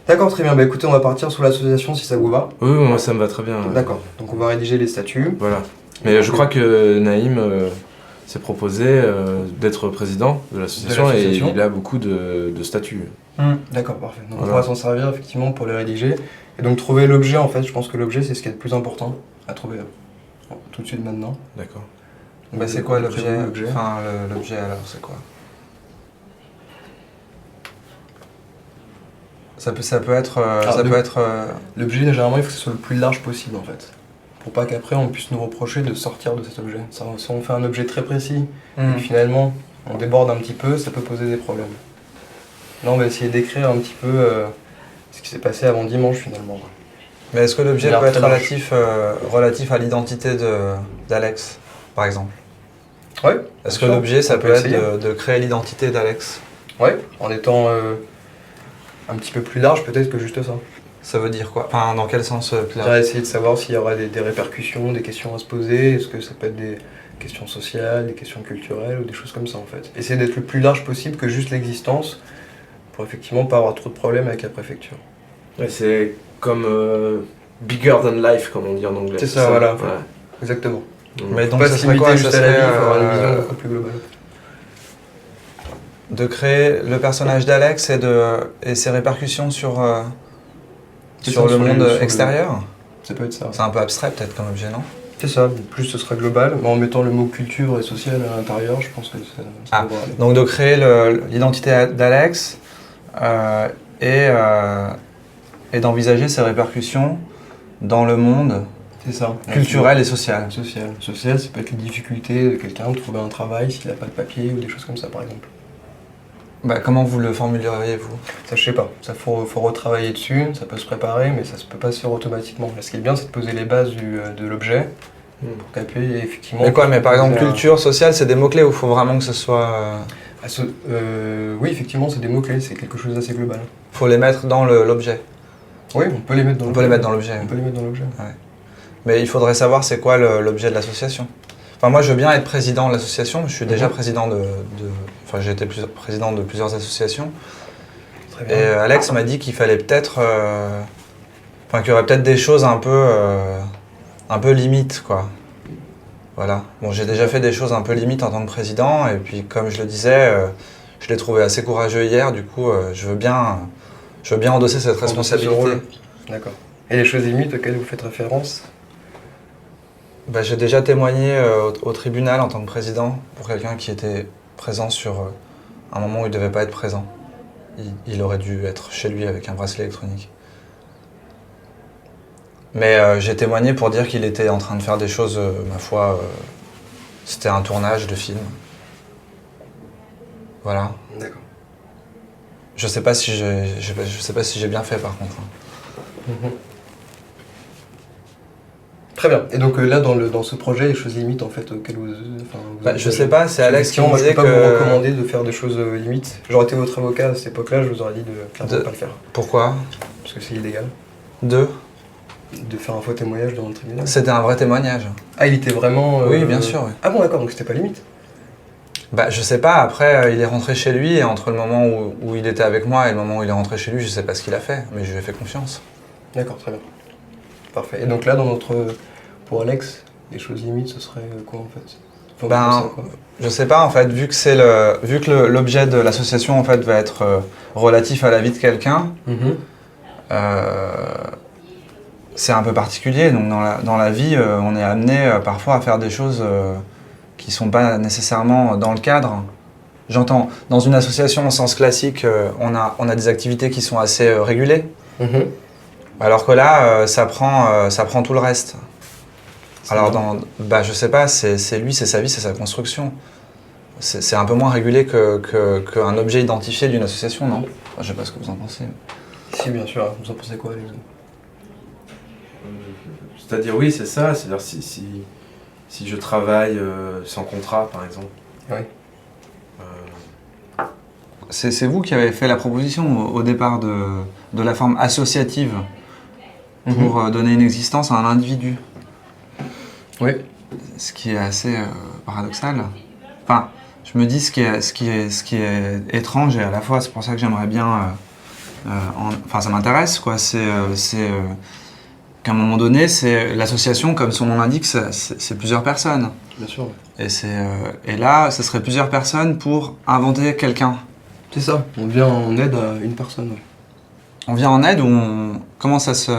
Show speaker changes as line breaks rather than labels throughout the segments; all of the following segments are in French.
D'accord, très bien. Bah écoutez, on va partir sur l'association si ça vous va.
Oui, moi ça me va très bien.
D'accord, donc on va rédiger les statuts.
Voilà. Mais je crois que Naïm s'est proposé d'être président de l'association et il a beaucoup de statuts.
D'accord, parfait. Donc
Voilà.
on pourra s'en servir effectivement pour les rédiger. Et donc trouver l'objet, en fait, je pense que l'objet c'est ce qui est le plus important à trouver tout de suite maintenant.
D'accord.
Bah c'est quoi l'objet?
L'objet
Enfin, l'objet alors, c'est quoi? Ça peut être...
L'objet, généralement, il faut que ce soit le plus large possible, en fait. Pour pas qu'après on puisse nous reprocher de sortir de cet objet. Si on fait un objet très précis, et que finalement on déborde un petit peu, ça peut poser des problèmes. Là, on va essayer d'écrire un petit peu ce qui s'est passé avant dimanche, finalement.
Mais est-ce que l'objet
Il
peut être
très
relatif à l'identité d'Alex, par exemple?
Ouais.
Est-ce que l'objet, ça peut être de créer l'identité d'Alex?
Ouais, en étant un petit peu plus large peut-être que juste ça.
Ça veut dire quoi? Enfin, dans quel sens plus
On
large?
va essayer de savoir s'il y aura des répercussions, des questions à se poser, est-ce que ça peut être des questions sociales, des questions culturelles ou des choses comme ça en fait. Essayer d'être le plus large possible que juste l'existence pour effectivement pas avoir trop de problèmes avec la préfecture.
Ouais, c'est comme bigger than life, comme on dit en anglais.
C'est ça, voilà.
Ouais.
Exactement.
Mais donc
Pas
ça
se
serait
limiter
quoi?
juste
Ça
à la vie,
serait
il faut avoir une vision beaucoup plus globale.
de créer le personnage d'Alex et ses répercussions sur le monde extérieur?
Ça peut être ça.
C'est un peu abstrait peut-être comme objet, non?
C'est ça, plus ce sera global, mais en mettant le mot culture et social à l'intérieur, je pense que ça devrait aller.
Donc de créer l'identité d'Alex et d'envisager ses répercussions dans le monde
C'est ça.
culturel et social.
Social, ça peut être les difficultés de quelqu'un de trouver un travail s'il n'a pas de papier ou des choses comme ça par exemple.
Bah, comment vous le formuleriez-vous?
Ça, je sais pas. Ça, faut retravailler dessus, ça peut se préparer, mais ça ne peut pas se faire automatiquement. Là, ce qui est bien, c'est de poser les bases de l'objet pour qu'après, effectivement...
Mais quoi? Mais par exemple, culture, social, c'est des mots-clés où il faut vraiment que ce soit...
Oui, effectivement, c'est des mots-clés, c'est quelque chose d'assez global.
Il faut les mettre dans l'objet.
Oui, on peut les mettre dans l'objet.
On peut les mettre dans l'objet.
On peut les mettre dans l'objet.
Ouais. Mais il faudrait savoir c'est quoi l'objet de l'association. Enfin, moi, je veux bien être président de l'association. Je suis déjà président Enfin, j'ai été président de plusieurs associations.
Très bien.
Et Alex m'a dit qu'il fallait peut-être... Enfin, qu'il y aurait peut-être des choses un peu limites, quoi. Voilà. Bon, j'ai déjà fait des choses un peu limites en tant que président. Et puis, comme je le disais, je l'ai trouvé assez courageux hier. Du coup, je veux bien endosser cette responsabilité.
D'accord. Et les choses limites auxquelles vous faites référence?
Bah, j'ai déjà témoigné au tribunal en tant que président pour quelqu'un qui était présent sur un moment où il ne devait pas être présent. Il aurait dû être chez lui avec un bracelet électronique. Mais j'ai témoigné pour dire qu'il était en train de faire des choses, ma foi, c'était un tournage de film. Voilà.
D'accord.
Je sais pas si j'ai bien fait par contre.
Très bien. Et donc là, dans ce projet, les choses limites en fait auxquelles vous
je sais pas, c'est Alex qui me
moi je
disait
peux pas vous
que...
recommander de faire des choses limites. J'aurais été votre avocat à cette époque-là, je vous aurais dit de clairement pas le faire.
Pourquoi?
Parce que c'est illégal.
De
faire un faux témoignage devant le tribunal.
C'était un vrai témoignage.
Ah, il était vraiment...
Oui, bien sûr. Oui.
Ah bon, d'accord, donc c'était pas limite.
Bah, je sais pas, après, il est rentré chez lui, et entre le moment où il était avec moi et le moment où il est rentré chez lui, je sais pas ce qu'il a fait, mais je lui ai fait confiance.
D'accord, très bien. Parfait. Et donc là, pour Alex, les choses limites, ce serait quoi en fait?
Je sais pas en fait, vu que l'objet de l'association en fait va être relatif à la vie de quelqu'un, c'est un peu particulier. Donc dans la vie, on est amené parfois à faire des choses qui sont pas nécessairement dans le cadre. J'entends, dans une association au sens classique, on a des activités qui sont assez régulées. Alors que là, ça prend tout le reste. Alors, je sais pas, c'est lui, c'est sa vie, c'est sa construction. C'est un peu moins régulé qu'un objet identifié d'une association, non? Enfin, je sais pas ce que vous en pensez.
Si, bien sûr. Vous en pensez quoi, les autres?
C'est-à-dire, oui, c'est ça. C'est-à-dire, si je travaille sans contrat, par exemple.
Oui.
C'est vous qui avez fait la proposition au départ de la forme associative pour donner une existence à un individu.
Oui.
Ce qui est assez paradoxal. Enfin, je me dis ce qui est étrange et à la fois c'est pour ça que j'aimerais bien enfin ça m'intéresse, quoi. C'est qu'à un moment donné, c'est l'association, comme son nom l'indique, c'est plusieurs personnes.
Bien sûr.
Et là, ce serait plusieurs personnes pour inventer quelqu'un.
C'est ça, on vient en aide à une personne. Ouais.
On vient en aide ou comment ça se...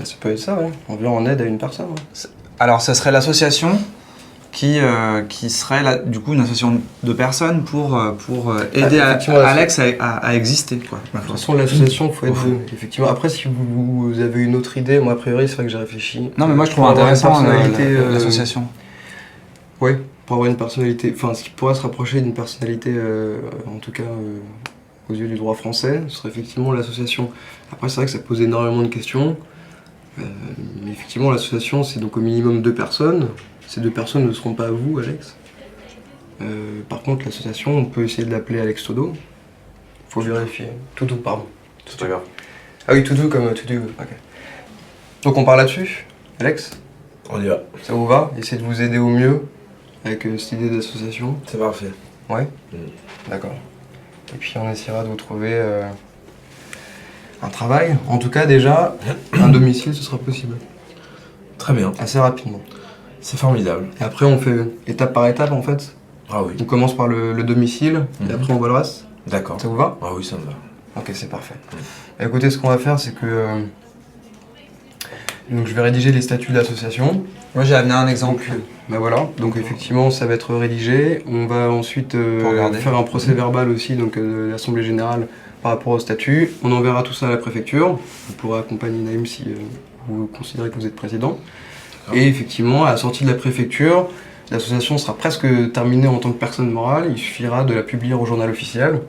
Ça peut être ça, ouais. On vient en aide à une personne. Ouais.
Alors, ça serait l'association qui serait du coup une association de personnes pour aider Alex à exister, quoi.
De toute façon, l'association, il faut être deux. Effectivement. Après, si vous avez une autre idée, moi, a priori, c'est vrai que j'ai réfléchi.
Non, mais moi, je trouve intéressant l'association.
Oui, pour avoir une personnalité, enfin, ce qui pourrait se rapprocher d'une personnalité, en tout cas aux yeux du droit français, ce serait effectivement l'association. Après, c'est vrai que ça pose énormément de questions. Mais effectivement, l'association, c'est donc au minimum 2 personnes. Ces 2 personnes ne seront pas vous, Alex. Par contre, l'association, on peut essayer de l'appeler Alex Todo. Faut vérifier. Todo, pardon.
C'est pas grave.
Ah oui, Todo comme To Do. Ok. Donc on part là-dessus, Alex.
On y va.
Ça vous va? Essayez de vous aider au mieux avec cette idée d'association.
C'est parfait.
Ouais. D'accord. Et puis on essaiera de vous trouver un travail. En tout cas, déjà, un domicile, ce sera possible.
Très bien.
Assez rapidement.
C'est formidable.
Et après, on fait étape par étape, en fait.
Ah oui.
On commence par le domicile, et après on voit le reste.
D'accord.
Ça vous va?
Ah oui, ça me va.
Ok, c'est parfait. Écoutez, ce qu'on va faire, c'est que... donc je vais rédiger les statuts de l'association.
Moi, j'ai amené un exemple.
Ben voilà, donc effectivement ça va être rédigé. On va ensuite faire un procès verbal aussi donc, de l'Assemblée Générale par rapport au statut. On enverra tout ça à la préfecture. Vous pourrez accompagner Naïm si vous considérez que vous êtes président. Et effectivement, à la sortie de la préfecture, l'association sera presque terminée en tant que personne morale. Il suffira de la publier au journal officiel.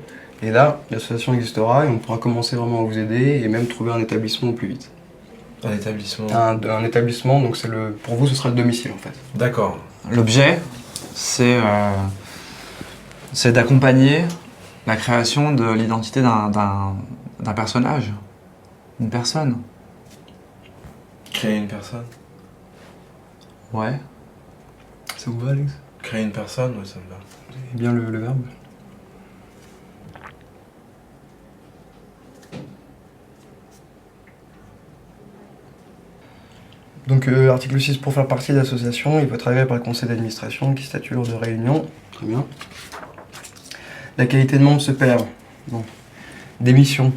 Et là, l'association existera et on pourra commencer vraiment à vous aider et même trouver un établissement au plus vite.
Un établissement.
Un établissement, donc pour vous, ce sera le domicile en fait.
D'accord.
L'objet, c'est d'accompagner la création de l'identité d'un personnage, une personne.
Créer une personne.
Ouais.
Ça vous va, Alex?
Créer une personne, ouais, ça me va.
Vous avez bien le verbe? Donc, article 6, pour faire partie de l'association, il faut être agréé par le conseil d'administration qui statue lors de réunions. Très bien. La qualité de membre se perd. Bon. Démission.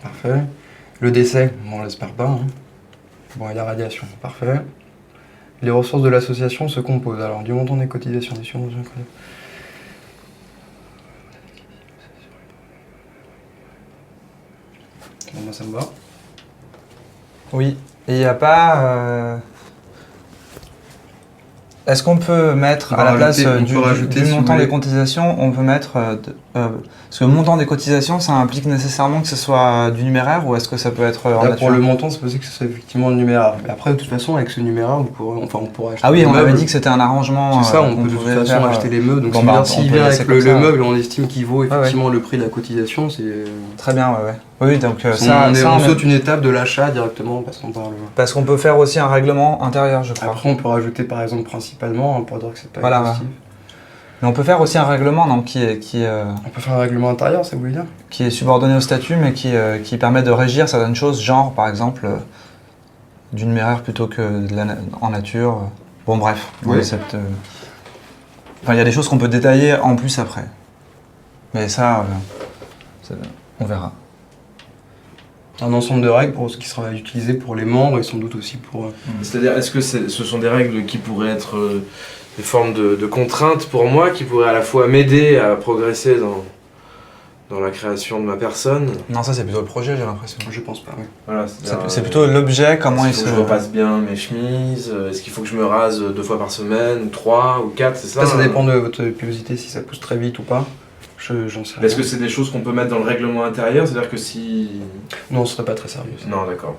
Parfait. Le décès, bon, on l'espère pas. Hein. Bon, et la radiation. Parfait. Les ressources de l'association se composent. Alors, du montant des cotisations, des subventions. Bon, moi, ça me va.
Oui. Et il n'y a pas... Est-ce qu'on peut mettre à la place du montant des cotisations, on peut mettre... parce que le montant des cotisations, ça implique nécessairement que ce soit du numéraire ou est-ce que ça peut être en nature?
Pour le montant, c'est possible que ce soit effectivement le numéraire. Mais après, de toute façon, avec ce numéraire, on pourra acheter
Ah oui, on
meubles.
avait dit que c'était un arrangement.
C'est ça, on peut de toute façon acheter les meubles. Donc s'il vient avec le meuble, on estime qu'il vaut effectivement le prix de la cotisation, c'est...
Très bien, ouais. Oui, donc
on saute une étape de l'achat directement parce qu'on parle...
Parce qu'on peut faire aussi un règlement intérieur, je crois.
Après, on peut rajouter par exemple principalement, pour dire que c'est pas exhaustif.
Mais on peut faire aussi un règlement, non, qui
On peut faire un règlement intérieur, ça vous voulez dire?
Qui est subordonné au statut, mais qui permet de régir certaines choses, genre, par exemple, du numéraire plutôt que en nature. Bon, bref.
Oui.
Enfin, il y a des choses qu'on peut détailler en plus après. Mais ça, on verra.
Un ensemble de règles pour ce qui sera utilisé pour les membres et sans doute aussi pour...
C'est-à-dire, est-ce que ce sont des règles qui pourraient être des formes de contraintes pour moi, qui pourraient à la fois m'aider à progresser dans la création de ma personne?
Non, ça c'est plutôt le projet, j'ai l'impression.
Je pense pas, oui.
Voilà,
c'est plutôt l'objet, comment il se...
Est-ce qu'il faut que je repasse bien mes chemises? Est-ce qu'il faut que je me rase 2 fois par semaine, ou 3 ou 4, c'est ça?
Ça dépend de votre pilosité, si ça pousse très vite ou pas. J'en sais rien.
Est-ce que c'est des choses qu'on peut mettre dans le règlement intérieur? C'est-à-dire que si...
Non, ce serait pas très sérieux. Ça.
Non, d'accord.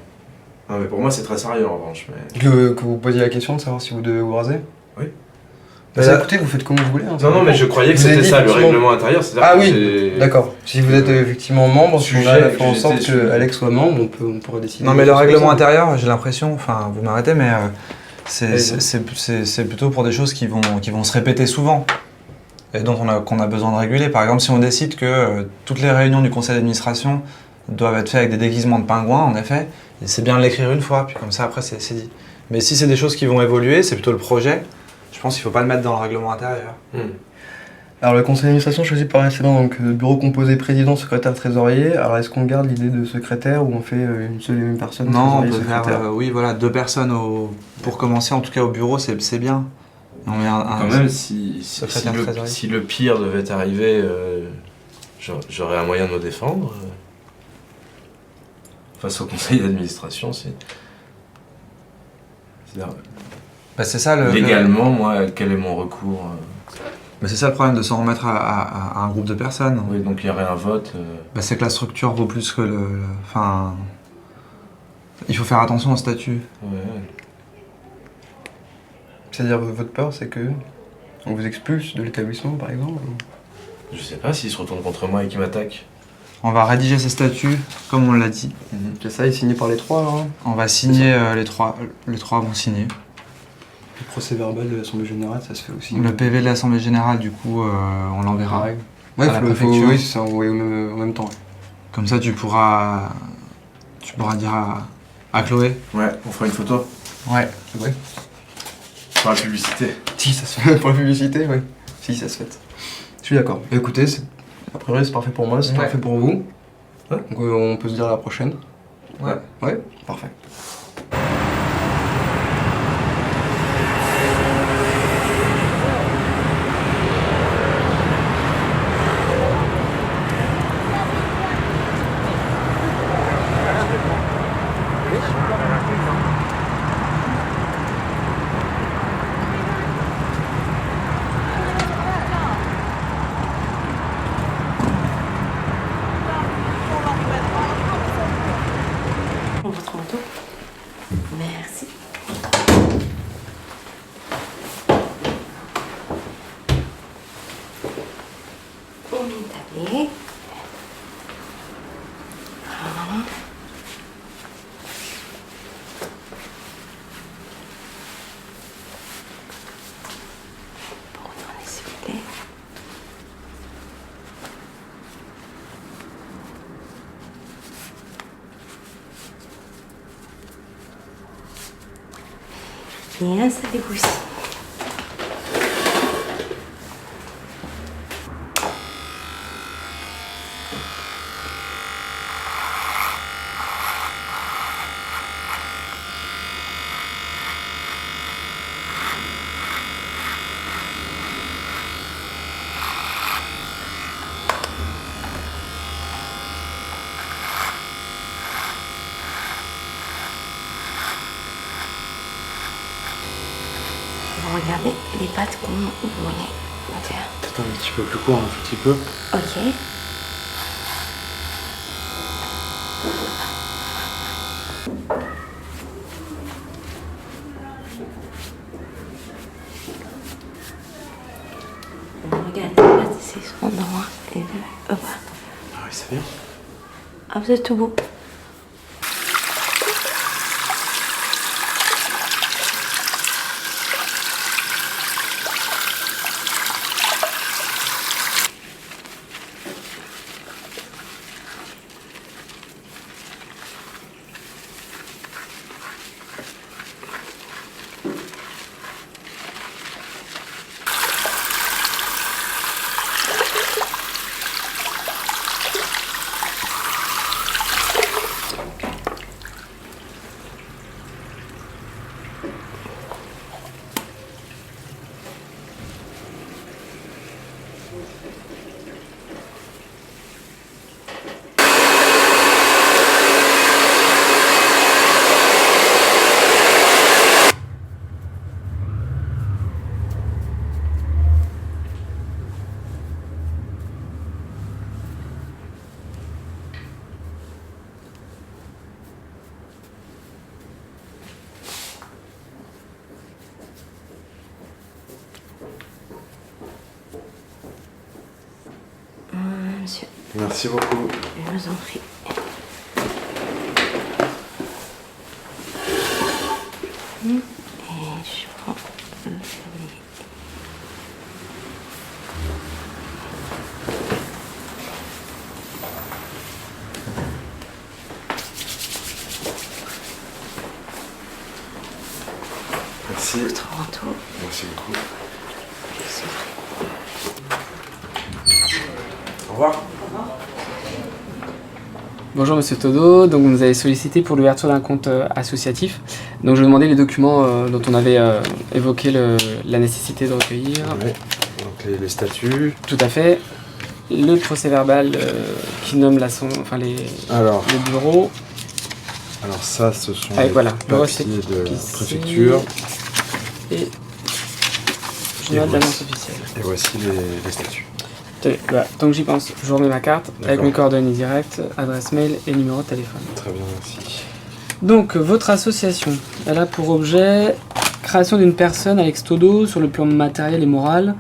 Non, mais pour moi, c'est très sérieux en revanche. Mais...
Que vous posiez la question de savoir si vous devez vous raser?
Oui.
Bah, écoutez, vous faites comme vous voulez. Hein,
non, mais je croyais que c'était ça, le règlement intérieur.
Ah oui, d'accord. Si vous êtes effectivement membre, si on a fait en sorte que Alex soit membre, on pourra décider.
Non, mais le règlement intérieur, j'ai l'impression, enfin, vous m'arrêtez, mais c'est plutôt pour des choses qui vont se répéter souvent. Et dont qu'on a besoin de réguler. Par exemple, si on décide que toutes les réunions du conseil d'administration doivent être faits avec des déguisements de pingouins, en effet. Et c'est bien de l'écrire une fois, puis comme ça, après, c'est dit. Mais si c'est des choses qui vont évoluer, c'est plutôt le projet. Je pense qu'il ne faut pas le mettre dans le règlement intérieur.
Alors le conseil d'administration choisi par excellence, donc bureau composé président, secrétaire, trésorier. Alors est-ce qu'on garde l'idée de secrétaire ou on fait une seule et même personne?
Non, on peut
secrétaire,
faire oui, voilà, 2 personnes pour commencer, en tout cas au bureau, c'est bien. On met
Quand même, si le pire devait arriver, j'aurais un moyen de me défendre face au conseil d'administration.
C'est ça
légalement, moi, quel est mon recours
c'est ça le problème de s'en remettre à un groupe de personnes.
Oui, donc il y aurait un vote.
C'est que la structure vaut plus que enfin, il faut faire attention au statut.
Ouais.
C'est-à-dire votre peur, c'est que on vous expulse de l'établissement, par exemple?
Je sais pas s'il se retourne contre moi et qu'il m'attaque.
On va rédiger ces statuts, comme on l'a dit.
C'est ça, il est signé par les 3, là, hein.
On va signer les trois vont signer.
Le procès verbal de l'Assemblée Générale, ça se fait aussi.
Le PV de l'Assemblée Générale, du coup, on l'enverra.
Ouais,
à la préfecture.
oui, c'est envoyé en même temps. Ouais.
Comme ça, tu pourras dire à Chloé.
Ouais, on fera une photo.
Ouais.
Ouais.
Pour la publicité.
Si, ça se fait. Pour la publicité, oui. Si, ça se fait. Je suis d'accord. Écoutez, a priori, c'est parfait pour moi, c'est parfait pour vous. Ouais. Donc on peut se dire à la prochaine.
Ouais.
Ouais, parfait.
Votre manteau. Merci. On est allé. Voilà. Pour retourner s'il vous plaît. Et installez-vous ici. Regardez les pattes qu'on voyait.
Peut-être un petit peu plus court, un tout petit peu.
Ok. Regardez, les pattes, c'est son droit et le bas.
Ah oui, c'est bien.
Ah, vous êtes tout beau. Monsieur,
Merci beaucoup.
je vous en prie. Et je prends le fermier.
Merci.
Toronto.
Merci beaucoup.
C'est vrai.
Au revoir.
Bonjour Monsieur Todo, donc vous nous avez sollicité pour l'ouverture d'un compte associatif. Donc je vous demandais les documents dont on avait évoqué la nécessité de recueillir.
Ouais. Donc les statuts.
Tout à fait. Le procès verbal qui nomme
Alors,
le bureau.
alors ça, ce sont
Avec
les
voilà, le
papiers de la
récépissé
préfecture.
Et journal
Et
d'annonce officielle.
Et voici les statuts.
Tenez, voilà, tant que j'y pense, je vous remets ma carte avec
D'accord.
mes coordonnées directes, adresse mail et numéro de téléphone.
Très bien, merci.
Donc, votre association, elle a pour objet création d'une personne avec Stodo sur le plan matériel et moral,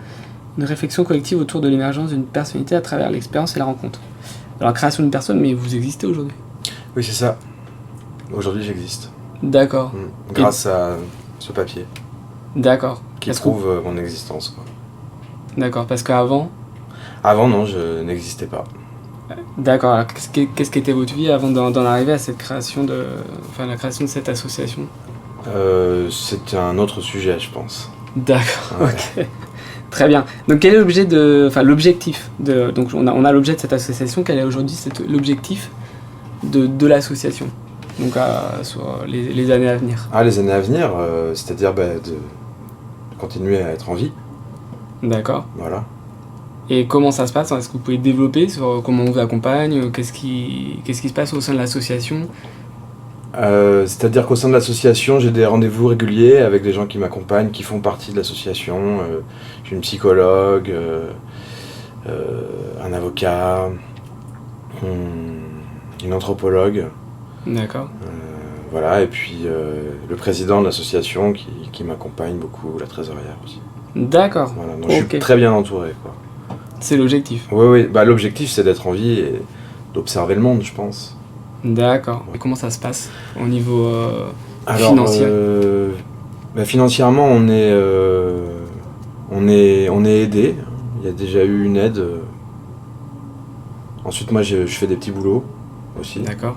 une réflexion collective autour de l'émergence d'une personnalité à travers l'expérience et la rencontre. Alors, création d'une personne, mais vous existez aujourd'hui.
Oui, c'est ça. Aujourd'hui, j'existe.
D'accord,
Grâce à ce papier
d'accord.
qui
Est-ce que-
prouve mon existence, quoi.
D'accord, parce qu'avant,
Avant, non, je n'existais pas.
d'accord, alors qu'est-ce qu'était votre vie avant d'en arriver à cette création la création de cette association?
C'est un autre sujet, je pense.
D'accord,
Ouais.
ok. Très bien. Donc quel est l'objectif donc on a l'objet de cette association, quel est aujourd'hui l'objectif de l'association, donc sur les années à venir?
Ah, les années à venir, c'est-à-dire de continuer à être en vie,
D'accord.
voilà.
Et comment ça se passe? Est-ce que vous pouvez développer sur comment on vous accompagne? Qu'est-ce qui se passe au sein de l'association?
C'est-à-dire qu'au sein de l'association, j'ai des rendez-vous réguliers avec des gens qui m'accompagnent, qui font partie de l'association. J'ai une psychologue, un avocat, une anthropologue,
D'accord.
voilà, et puis le président de l'association qui m'accompagne beaucoup, la trésorière aussi.
D'accord.
Voilà, donc je
Ok.
suis très bien entouré, quoi.
C'est l'objectif.
Oui, oui, bah, l'objectif c'est d'être en vie et d'observer le monde, je pense.
D'accord.
Ouais.
Et comment ça se passe au niveau
Alors,
financier?
financièrement, on est aidé. Il y a déjà eu une aide. Ensuite, moi, je fais des petits boulots aussi,
D'accord.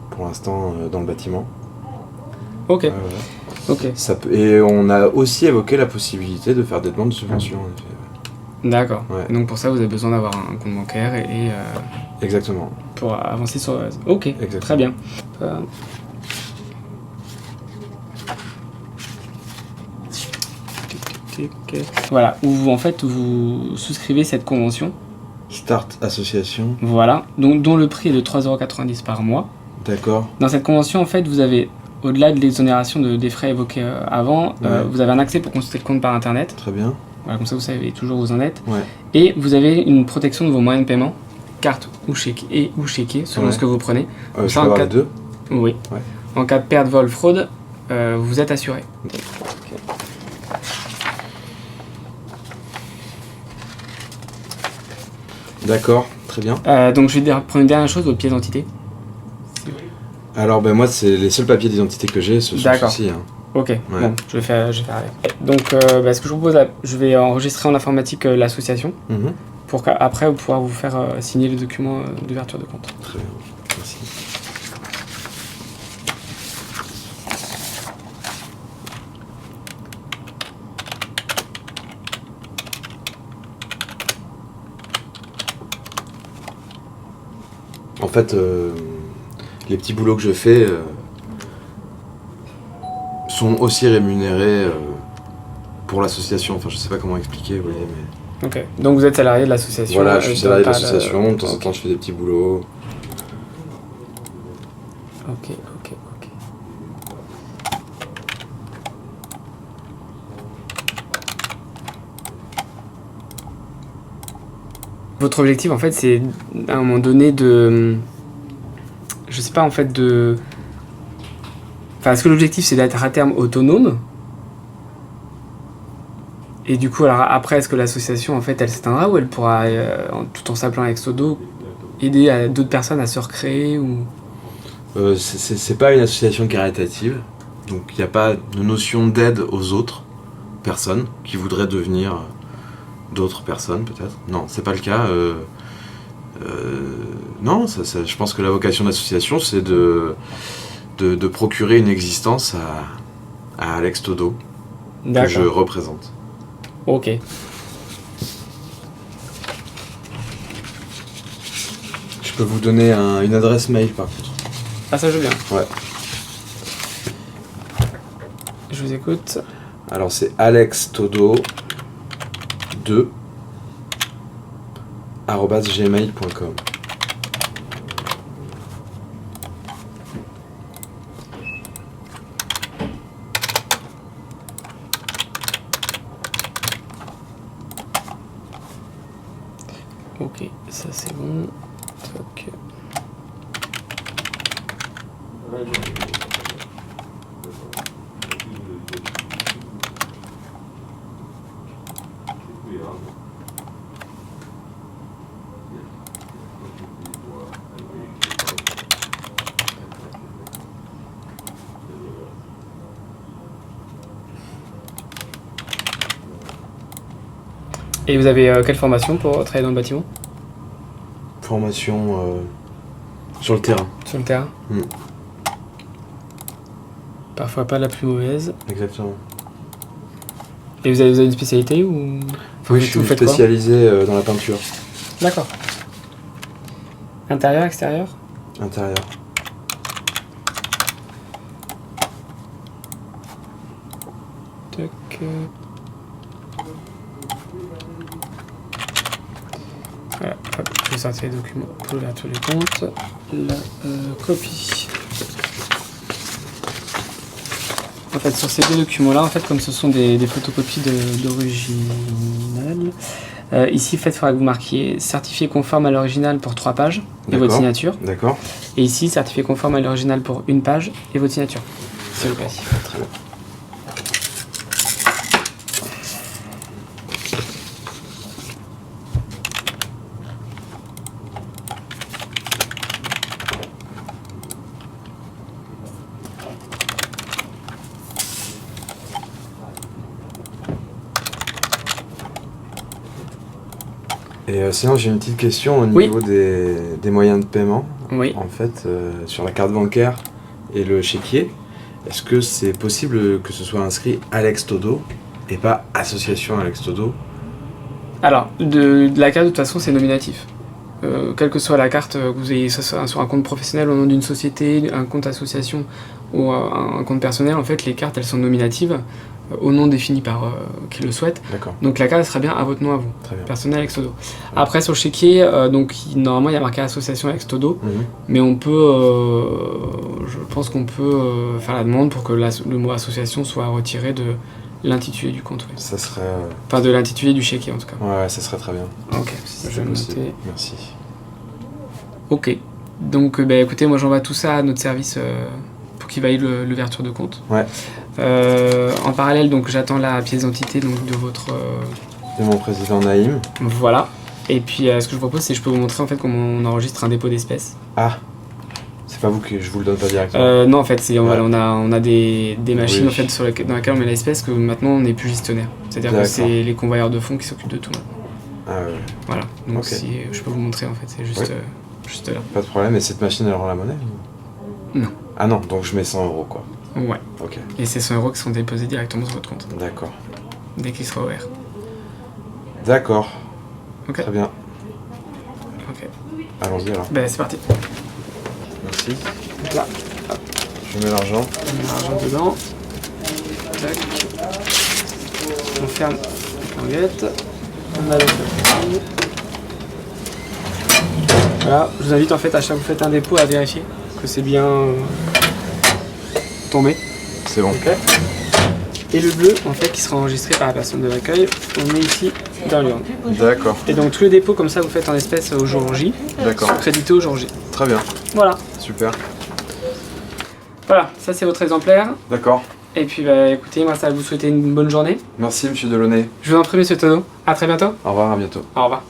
pour l'instant, dans le bâtiment.
Ok.
Ouais, ouais.
Ok.
Et on a aussi évoqué la possibilité de faire des demandes de subventions, en effet.
D'accord.
Ouais.
Et donc pour ça, vous avez besoin d'avoir un compte bancaire et
Exactement.
pour avancer sur... Ok,
Exactement.
très bien. Voilà, où en fait vous souscrivez cette convention,
Start Association,
voilà, dont le prix est de 3,90 € par mois.
d'accord.
Dans cette convention, en fait, vous avez, au-delà de l'exonération des frais évoqués avant,
Ouais.
vous avez un accès pour consulter le compte par internet.
Très bien.
Voilà, comme ça vous savez toujours où vous en êtes.
Ouais.
Et vous avez une protection de vos moyens de paiement, carte ou chéquier, selon
Ouais.
ce que vous prenez.
Je
Ça,
peux
en
avoir
cas
les deux.
Oui.
Ouais.
En cas de perte, vol, fraude, vous êtes assuré.
D'accord, très bien.
Donc je vais prendre une dernière chose, votre pièce d'identité.
Alors, moi, c'est les seuls papiers d'identité que j'ai, ce sont
D'accord.
ceux-ci. Hein.
Ok, bon, je vais faire avec. Donc ce que je vous propose, je vais enregistrer en informatique l'association
Mhm.
pour qu'après vous pourrez vous faire signer les documents d'ouverture de compte.
Très bien, merci. En fait, les petits boulots que je fais sont aussi rémunérés pour l'association. Enfin, je sais pas comment expliquer, vous voyez, mais...
Ok, donc vous êtes salarié de l'association.
Voilà, je suis salarié de
pas
l'association, de temps en
Ok.
temps je fais des petits boulots.
Ok. Votre objectif, en fait, c'est à un moment donné de... Je sais pas, en fait, de... Enfin, est-ce que l'objectif, c'est d'être à terme autonome? Et du coup, alors après, est-ce que l'association, en fait, elle s'éteindra ou elle pourra, tout en s'appelant Exodo, aider d'autres personnes à se recréer ou...
C'est pas une association caritative, donc il n'y a pas de notion d'aide aux autres personnes qui voudraient devenir d'autres personnes peut-être. Non, c'est pas le cas. Non, je pense que la vocation de l'association c'est de procurer une existence à Alex Todo, que
D'accord.
je représente.
Ok.
Je peux vous donner une adresse mail par contre.
Ah, ça joue bien.
Ouais.
Je vous écoute.
Alors c'est alextodo2@gmail.com.
Ok, ça c'est bon. Toc. Et vous avez quelle formation pour travailler dans le bâtiment?
Formation sur le terrain.
Sur le terrain?
Mm.
Parfois pas la plus mauvaise.
Exactement.
Et vous avez une spécialité ou
Oui, je suis spécialisé dans la peinture
D'accord. Intérieur, extérieur?
intérieure.
Tac. Voilà, hop, je vais sortir les documents pour l'ouverture du compte. La copie. En fait, sur ces deux documents-là, en fait, comme ce sont des photocopies d'original, ici, il faudra que vous marquiez certifié conforme à l'original pour 3 pages et votre
D'accord.
signature.
D'accord.
Et ici, certifié conforme à l'original pour 1 page et votre signature. S'il vous plaît.
Très bien. Et sinon, j'ai une petite question au
Oui.
niveau des moyens de paiement.
Oui.
En fait, sur la carte bancaire et le chéquier, est-ce que c'est possible que ce soit inscrit Alex Todo et pas Association Alex Todo?
Alors, de la carte, de toute façon, c'est nominatif. Quelle que soit la carte, que vous ayez ça soit sur un compte professionnel au nom d'une société, un compte association ou un compte personnel, en fait, les cartes, elles sont nominatives au nom défini par qui le souhaite.
D'accord,
Donc la carte elle sera bien à votre nom à vous,
très bien.
personnel Alex Todo. Après, sur le chéquier, normalement, il y a marqué association Alex Todo,
Mhm.
mais on peut, je pense qu'on peut faire la demande pour que le mot association soit retiré de l'intitulé du compte. Ouais.
Ça serait...
Enfin, de l'intitulé du chéquier, en tout cas.
Ouais, ça serait très bien.
Ok,
Si
je
c'est
vais le
possible.
noter.
Merci.
Ok. Donc, écoutez, moi j'envoie tout ça à notre service pour qu'il valide l'ouverture de compte.
Ouais.
En parallèle, donc j'attends la pièce d'identité donc de votre.
Et mon président Naïm.
Voilà. Et puis, ce que je vous propose, c'est que je peux vous montrer en fait comment on enregistre un dépôt d'espèces.
Ah, c'est pas vous que je vous le donne pas directement.
Non, en fait,
Ouais.
on a des machines
Oui.
en fait dans lesquelles on met l'espèce que maintenant on n'est plus gestionnaire. C'est-à-dire que
D'accord.
c'est les convoyeurs de fonds qui s'occupent de tout maintenant.
Ah ouais,
Voilà. Donc
Ok.
si je peux vous montrer en fait, c'est juste,
Ouais.
juste là.
pas de problème. Et cette machine, elle rend la monnaie ou...
Non.
Ah non, donc je mets 100 € quoi.
Ouais.
Ok,
Et c'est 100 € qui sont déposés directement sur votre compte
d'accord.
dès qu'il sera ouvert.
D'accord,
Ok.
très bien.
Ok.
Allons-y alors.
Ben c'est parti.
Merci.
Donc là,
Je mets l'argent.
on met l'argent dedans. Tac. On ferme la languette. On a le papier. Voilà. Je vous invite en fait à chaque fois que vous faites un dépôt à vérifier que c'est bien tombé.
C'est bon.
Ok. Et le bleu en fait qui sera enregistré par la personne de l'accueil, on met ici dans l'urne.
D'accord,
Et donc tous les dépôts comme ça vous faites en espèces au jour J,
d'accord.
crédité au jour J.
Très bien,
Voilà.
super.
Voilà, ça c'est votre exemplaire.
D'accord.
Et puis écoutez, moi ça va vous souhaiter une bonne journée.
Merci monsieur Delaunay.
Je vous en prie monsieur Tonneau. À très bientôt.
Au revoir, à bientôt.
Au revoir.